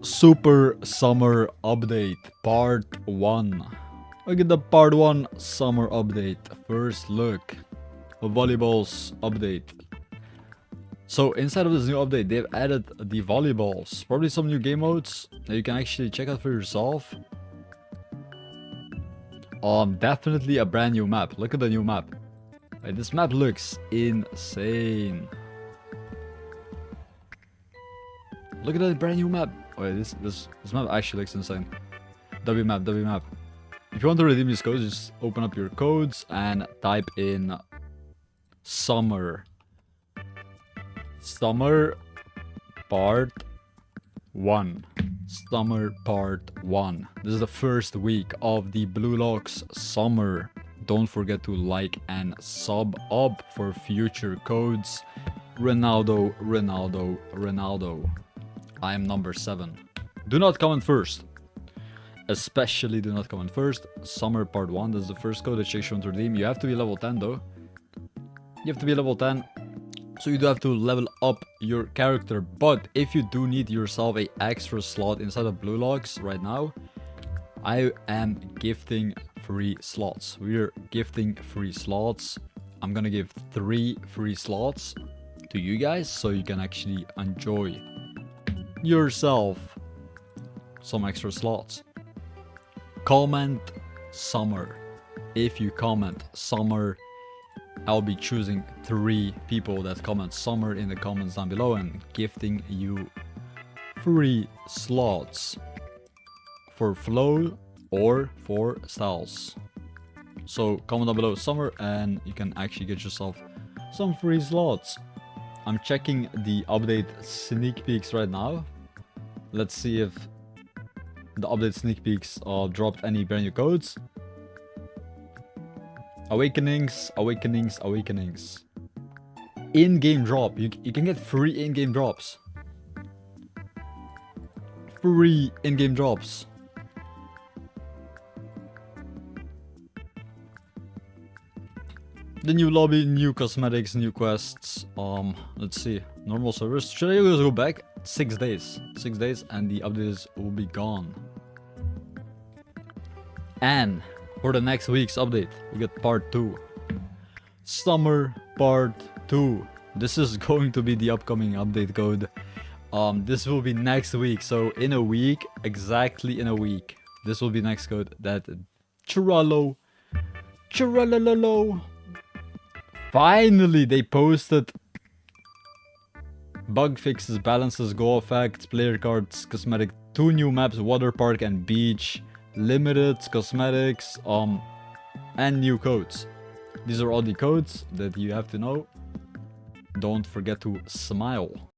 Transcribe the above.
Super Summer Update Part 1. Look at the Part 1 Summer Update. First look. Volleyballs update. So inside of this new update, they've added the volleyballs. Probably some new game modes that you can actually check out for yourself. Definitely a brand new map. Look at the new map. Like, this map looks insane. Look at that brand new map. Wait, this map actually looks insane. W map. If you want to redeem these codes, just open up your codes and type in summer part 1. Summer part 1. This is the first week of the Roblox summer. Don't forget to like and sub up for future codes. Ronaldo. I am number 7. Do not comment first. Especially do not comment first. Summer part 1. This is the first code that you want to redeem. You have to be level 10 though. You have to be level 10. So you do have to level up your character. But if you do need yourself a extra slot inside of Roblox right now, I am gifting free slots. We're gifting free slots. I'm gonna give 3 free slots to you guys so you can actually enjoy yourself some extra slots. Comment summer. If you comment summer, I'll be choosing 3 people that comment summer in the comments down below and gifting you free slots for flow or for styles. So comment down below summer and you can actually get yourself some free slots. I'm checking the update sneak peeks right now. Let's see if the update sneak peeks dropped any brand new codes. Awakenings. In-game drop. You can get free in-game drops. Free in-game drops. The new lobby, new cosmetics, new quests. Let's see. Normal servers. Should I just go back? 6 days. 6 days and the updates will be gone. And for the next week's update, we get part 2. Summer part 2. This is going to be the upcoming update code. This will be next week. So in a week, exactly in a week, this will be next code that Churrallo. Finally, they posted bug fixes, balances, go effects, player cards, cosmetic, 2 new maps, water park and beach, limited cosmetics, and new codes. These are all the codes that you have to know. Don't forget to smile.